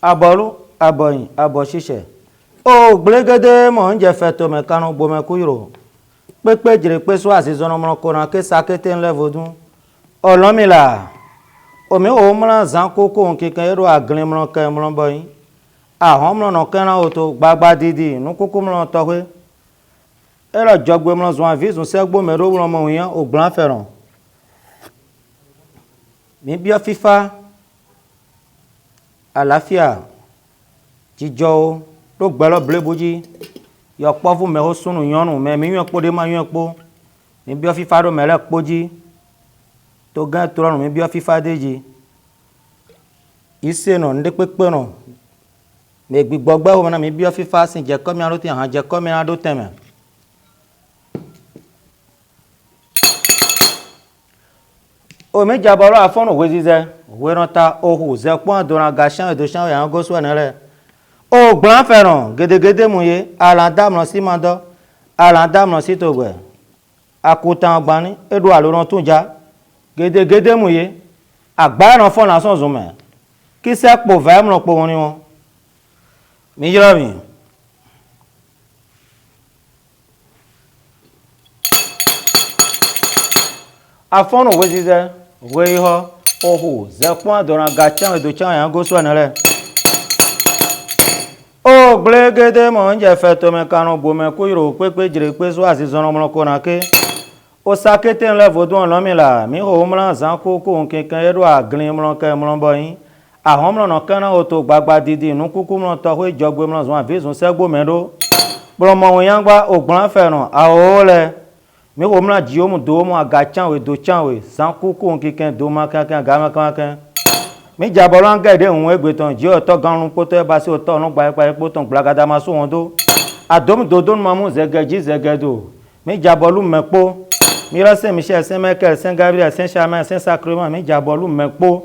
Abolu, aboyin, abosise. O glegede mo nje feto me kanu bo me kuyiro. Pepe jire pe so asizono mo ko na ke sakete nlevodun. Olomila. Omi o mla zan koko nkikan ero agrin mo kan mo boyin. Ahon mo no kan oto gbagba didi nu koko mo to we. Ero jogbe mo zo avisun segbo me ro mo mo yan o gblan feran. Mi bi FIFA àlàáfíà jíjọ o ló gbẹ́lọ́ blébojí yọ pọ́ fún mẹ́hó súnù yọ́nù mẹ́mí yún epo dé máa yún epo mi bí ọ fífa ló mẹ́lẹ́ kpójí tó gán tó rọrùn mi bí ọ fífa déjì ìṣe nà ndé pépé nà mẹ́gbì gbọ́gbẹ́ wo náà mi bí ọ fífa sì jẹ́ kọ́mi aró ti hàn jẹ́ kọ́mi aró tẹ̀mẹ̀. Omi jabọrọ afọnù òwe zizẹ òwe rántá ohù zẹpọ́n àdúrà gàṣán ìdòṣán ìyàwó gọ́sù ẹ̀nà rẹ̀ o gbọ́n fẹ̀ràn gédégédé mu ye alàndámọ̀ sí mandọ́ alàndámọ̀ sí tògbẹ̀ àkútàn ọgbani edu àlòrán tún já gédégédé mu ye àgbá ẹ̀ràn fọ́n lásán zùmẹ̀ kí sẹ́pò fẹ́ẹ́mùrán pò wọn ni wọn. mi yọrọ mi. afọnù òwe zizẹ òwe ihọ ohù zẹpọ́n àdúrà gàṣán ìdòṣán ìyàwó gọ́sù ẹ̀nà rẹ̀. O glegede mo nje feto me kanu bo me kuyiro pepe jire pe so asizono mo ko na ke o sakete nle vodun olomila mi ho mran zan koko nkinkan ero aglin mo ke mo boyin ahon mo no kana o to gbagba didi nu kuku mo to ho ijogbe mo zan avisun segbo me do bromo won yangba ogbran feran aole mi ho mran ji o mu do mo agachan we do chan we zan koko nkinkan do ma kan ga ma kan mi jabolo angede un egbeton ji oto ganrun poto e ba si oto nu gba ipa poto glagada ma so won do adom dodon mamu zegeji zegedo mi jabolu mepo mi rase mi se sen mekel sen gabriel sen chaman sen sacrement mi jabolu mepo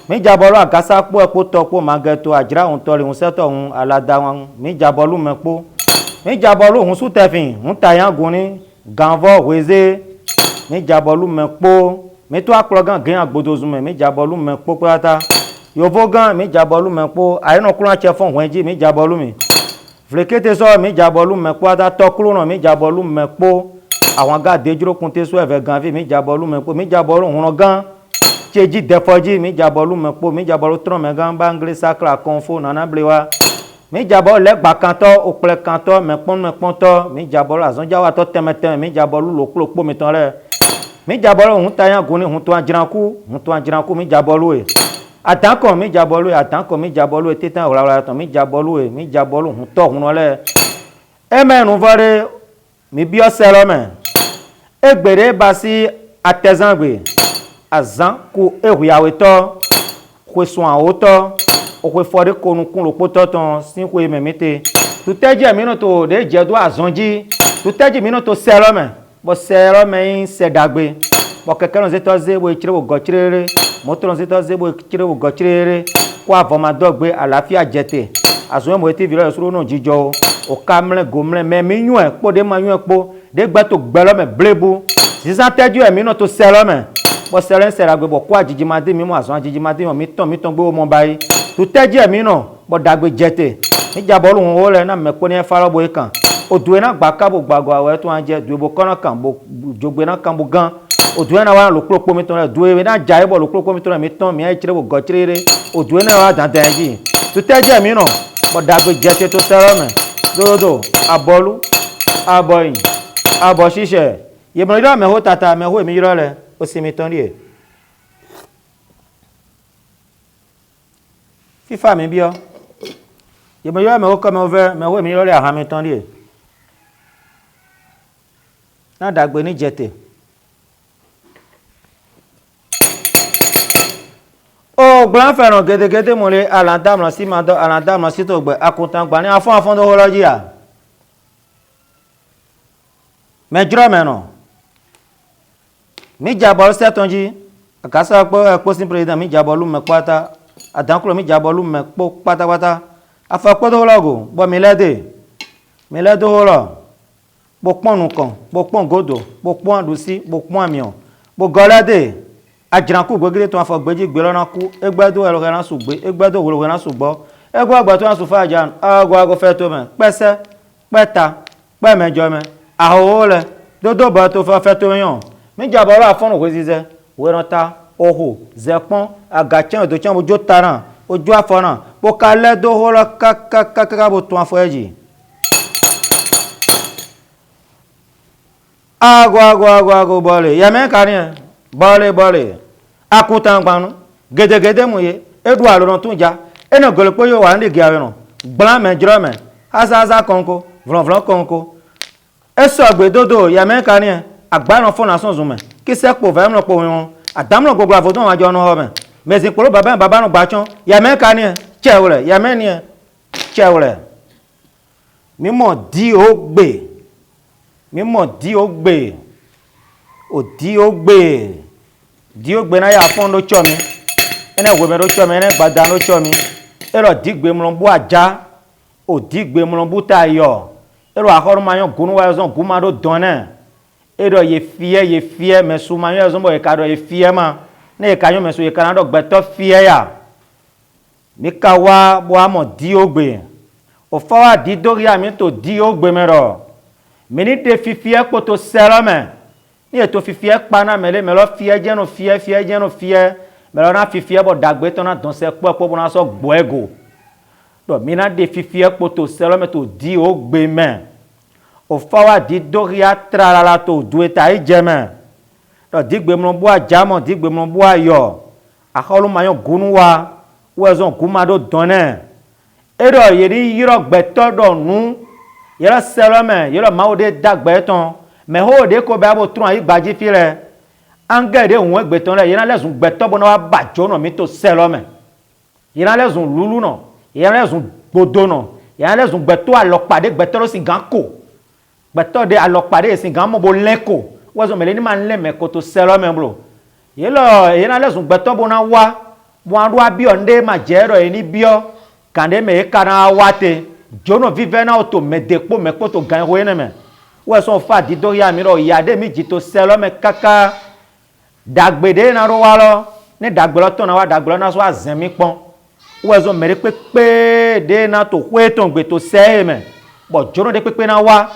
mi jabolu agasa po epo topo mageto ajira un tori un seto un alada won mi jabolu mepo mi jabolu un su tefin un tayan guni ganvo weze mi jabolu mepo mi to aklogan gan agbodozume mi jabolu me popata yovo gan mi jabolu me po ayino kula che fon wenji mi jabolu mi vlekete so mi jabolu me popata to kulu mi jabolu me po àwọn ga dejuro kunte so eve gan vi mi jabolu me po mi jabolu hun gan cheji defoji mi jabolu me po mi jabolu tron me gan bangle sacra confo nana blewa mi jabolu legba kan to ople kan to me pon to mi jabolu azonja wa to temete mi jabolu loklopo mi tan re mi jabolo hun tayan guni hun to anjiranku mi jabolo e atanko mi jabolo e titan ora to mi jabolo hun to hun ole e menu vare mi bi oselo me egbere basi atezangbe azan ku ehuyawe to kwesun awoto okwe fore konukun lopo toton sin ku ememete tu teje mi no to de jedo azonji tu teje mi no to selo me bo sero me sedagbe bo keke no zeto zebo ichire bo gochirere moto no zeto zebo ichire bo gochirere ko avoma dogbe àlàáfíà jete aso mo ti viro suru no jijo o kamle gomle me mi yun e po de ma yun e po de gba to gbelo me blebu sisan teju e mi no to sero me bo sero en seragbe bo ko ajiji made mi mo aso ajiji made mi ton gbe o mo bayi tu teju e mi no bo dagbe jete ni jabolu won o le na me po ni e farobo ikan odue na gba kabo gbago awe to anje duebo kono kan bo jogbe na kan bo gan odue na wa lo klopo mi ton re duebe na jai bo lo klopo mi ton mi ton mi e chire bo gochire odue na wa dandan ji tu teje mi no bo dagbe jete to sero me dodo abolu aboyin abo sise ye mo ira me ho tata me ho mi iro le o si mi ton ri e FIFA mi bi o ye mo ira me ho ko me over me ho mi iro le aha mi ton ri e na dagbe ni jete o gblan feran gedegede mo le alandam si mando alandam si to gbe akuntan gba ni afon do holoji a me jro me no mi jabol setonji akasa po sin president mi jabolu me pata adankulo mi jabolu me po pata afa po do logo bo mi lede holo bo ponu kan bo pon godo bo pon adusi bo pon amion bo golade ajranku gbegire to afọ gbeji gbe lona ku egbedo elo ran sugbe egbedo wo ran sugbo egbo agba to asu fa jan ago fe to me pese peta pe mejo me aho le dodo ba to fa fe to yan mi jabolo afonu ko zize we ran ta oho zepon agachen do chan ojo taran ojo aforan bo kale do holo ka bo to afọ eji ago bole ya me kani bole akutan gbanu gede mu ye edu aloran tun ja ena gole po yo wa ndi gi aweran gblan me jro me azaza konko vlon konko eso agbedodo ya me kani agbaran fona sonzun me ki se po va mo po won adamlo gbogbo afodun wa jo no ho me mezin poro baba no gbachon ya me kani chewle ya me ni chewle mimo di ogbe di ogbe na ya fon do chomi ene wo me do chomi ene gbada no chomi ero digbe mlombu aja o digbe mlombu tayo ero ahoru mayon gunu wa zon guma do donne ero ye fie mesu mayon zon bo e ka do ye fie ma ne ka yon mesu ye kan do gbeto fie ya mi ka wa bo amo di ogbe o fa wa di dori ami to di ogbe mero mini de fifie poto selome ni eto fifie pana mele melo fie jeno fie melo na fifie bo dagbe to na don se popo bo na so gboego do mina de fifie poto selome to di ogbe me o fawa di doria tralala to dueta ijeme do digbe mlo bo ajamo digbe mlo bo ayo akolu mayon gunuwa wezon gumado donne edo yeri yiro gbeto do nu yero selome yero mawde dagbe ton me ho de ko ba bo tun ayi gbaji fi re angel de won gbeton re yena lezun gbeto bo na wa bajo no mi to selome yena lezun lulu no yena lezun gbodo no yena lezun gbeto alopade gbeto lo sin gan ko gbeto de alopade sin gan mo bo leko wezo mele ni man le me ko to selome bro yena lezun gbeto bo na wa bo andu abi onde ma jero eni bio kande me kana wate jono vive na auto me depo me ko to gan ho ene me we so fa di do ya mi ro ya de mi ji to selo me kaka dagbede na ro wa lo ne dagbelo to na wa dagbelo na so azen mi pon we so mere pepe de na to hwe to gbe to se me bo jono de pepe na wa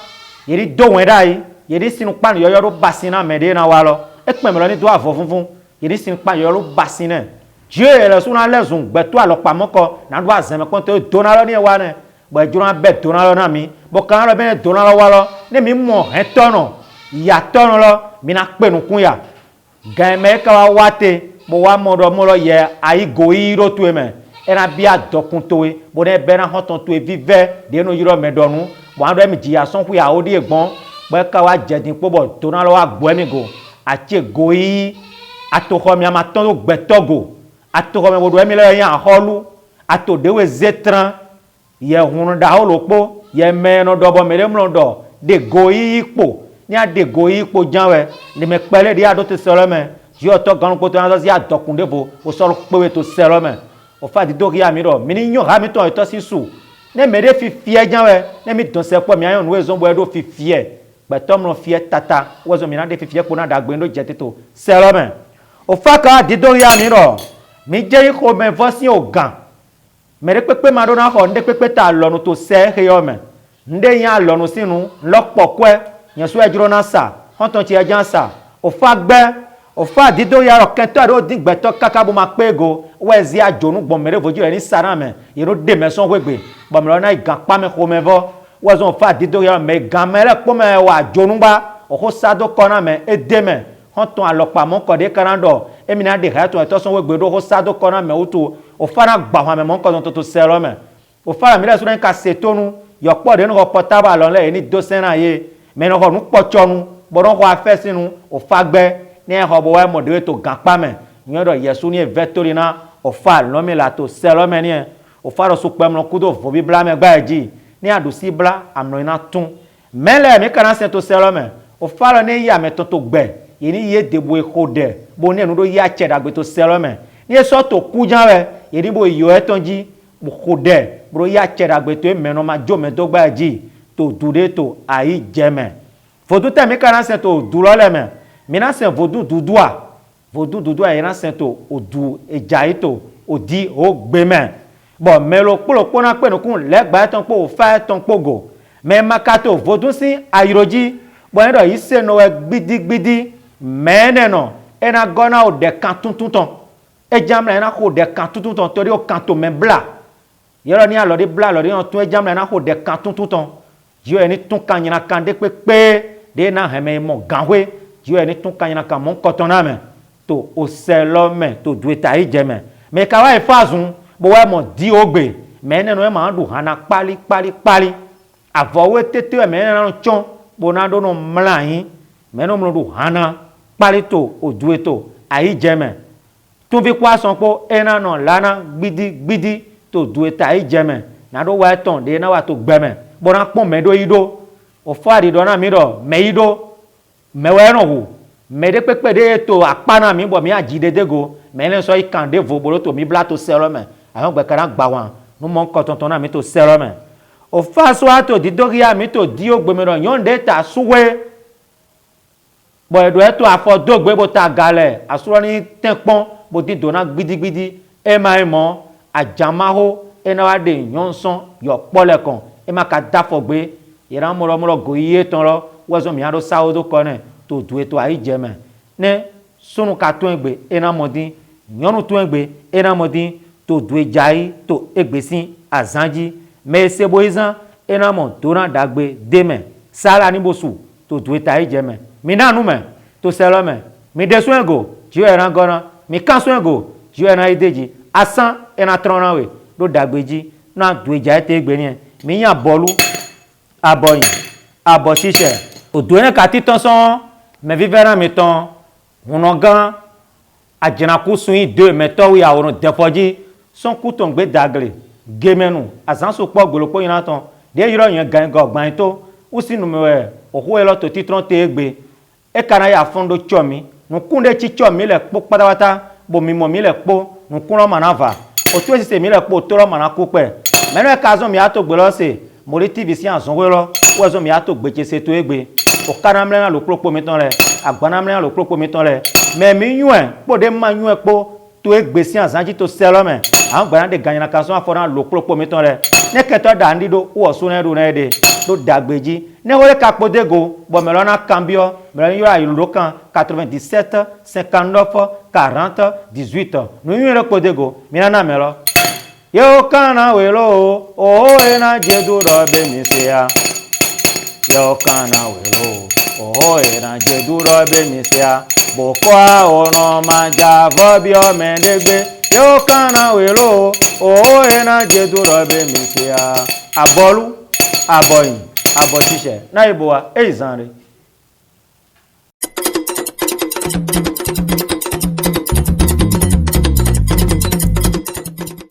yeri do wen dai yeri sinu pan yoyo ro basina me de na wa lo e pe me lo ni do afo funfun yeri sinu pan yoyo ro basina je le so na lezun gbe to alopamo ko na do azen me pon to do na lo ni e wa ne bo jura be donalo na mi bo kan lo be donalo wa lo ne mi mo etono ya tono lo mi na pe nu kun ya gan me ka wa wate bo wa mo lo ye ayi go iro to me era bi adokun to e bo ne be na hoton to e vive de no yiro me donu bo an do mi ji ason ku ya odi egbon bo ka wa jedin po bo donalo wa gbo mi go ati go yi atoko mi ama ton do gbetogo atoko me bo do mi le yan holu ato dewe zetran ye hun da olopo ye meno dobo mere mlondo de goyi ipo ni ade goyi ipo janwe ni me pele di ado te selo me yo to gan ko to na si adokun debo o so pewe to selo me o fa di dori amiro mi ni yan ha mi to ito sisu ne me de fi fie janwe ne mi don se po mi ayon we zo bo edo fi fie gbe to mlo fie tata we zo mi na de fi fie po na dagbe ndo jete to selo me o fa ka di dori amiro mi je ko me vosin ogan mere pepe madona ho nde pepe ta lonu to se heyo me nde yan lonu sinu lopo kwe yan so ejuro na sa hon ton ti ejan sa o fa gbe o fa dido ya ro kento ro din gbe to kaka bo ma pego wezi ajonu gbon mere voju re ni sara me iro de me son wegbe bo me na igan pa me ko me vo wezo fa dido ya me gan mere po me wa jonu ba o ho sado kona me ede me hon ton alopa mo ko de kanando emi na de ha to son wegbe do ho sado kona me utu o fara gba wa me mo ko to selo me o fara mi le so nka setonu yo po de no portable lo le ni dosena ye me no ho nu pochonu bo no ho afesinu o fagbe ni ho bo wa modere to ganpa me nyo do yesu ni vetorina o fa lo mi la to selo me ni o fara so pe mo kudo vo bibla me gba eji ni adusi bla amno ina tun mele mi kana se to selo me o fa le ne ya me to gbe yini ye debo e khode bo ne nu do ya che dagbe to selo me ni so to kujan we yini bo yo etonji bo khode bro ya che dagbe to me no ma jo me do gba ji to dude to ayi jeme vodou te mi kana se to du lo le me mi na se vodou dudua yana se to odu eja to odi o gbe me bo melo kpolokpo na pe no kun le gba ton po fa ton pogo me makato vodou si ayiroji bo en do yi se no e gbidi mene no ena gona o de kan tuntun ton e jamla ena ko de kan tuntun ton tori o kan to me bla yero ni alori bla lori on tun e jamla ena ko de kan tuntun ton yo eni tun kan nyina kan de pepe de na heme mo ganwe yo eni tun kan nyina kan mo koton na me to o selo me to du eta ije me me ka wa ifazun bo wa mo di ogbe me ne no e ma du hana pali avowe tete me ne no chon bo na do no mlayin me no mo du hana pali to o du eto aije me tun fi kwa son po ena no lana gbidi to du eta ije me na do wa ton de na wa to gbe me bo na pon me do ido o fa di do na mi do me ido me wa no hu me de pepe de to apana mi bo mi ajide dego me le so ikan de vo bolo to mi bla to selo me awon gbe kan gba wan no mo nkan tonton na mi to selo me o fa so ato di dogia mi to di ogbe mi ro yon de ta suwe bo edo e to afodogbe bo ta gale asuro ni tenpon bo di do na gbidi e ma mo ajamaho e na wa de yonson yo pole kan e ma ka dafogbe iran mo go iye ton ro wezo mi aro saodo kone to du eto ayi jeme ne sunu ka to egbe ena modi nyonu to egbe ena modi to du ejai to egbesin azanji me sebo izan ena mo to na dagbe deme sala ni bosu to du eta ayi jeme mi nanu me to selo me mi de sun ego jiwe ran gona mi kan sun ego jiwe na ideji asan ena trona we do dagbeji na du ejai te egbe ni mi yan bolu aboyin abo sise odu ene ka titan son me vivera mi ton uno gan ajina ku sun ide me to wi awon defoji son ku ton gbe dagle gemenu azan so po gbolopo yin ton de yiro yen gan go gban to usinu me ohu elo to titron te egbe e kana ya fondo chomi nu kunde chi chomi le po padawata bo mi mo mi le po nu kunro manava o tu esi se mi le po to ro manaku pe menu e ka zo mi ato gbe lo se mo ri tv si azon we lo wo zo mi ato gbe che se to egbe o kana mle na lo propo mi ton le agbana mle na lo propo mi ton le me mi yun po de ma yun po to egbe si azanji to selo me an gbana de ganyana ka so afora lo propo mi ton le ne keto da ndido wo so na do na de do dagbeji ne wole ka podego bo me lo na cambio me lo yura yulo kan 97 59 40 18 no yun re podego mi na me lo yo kana welo o ena jedu do be mi se ya yo kana welo o ena jedu do be mi se ya bo kwa ono ma ja vo bi o mendegbe yo kana welo o ena jedu do be mi se ya abolu aboyin abo sise na ibo wa e izanre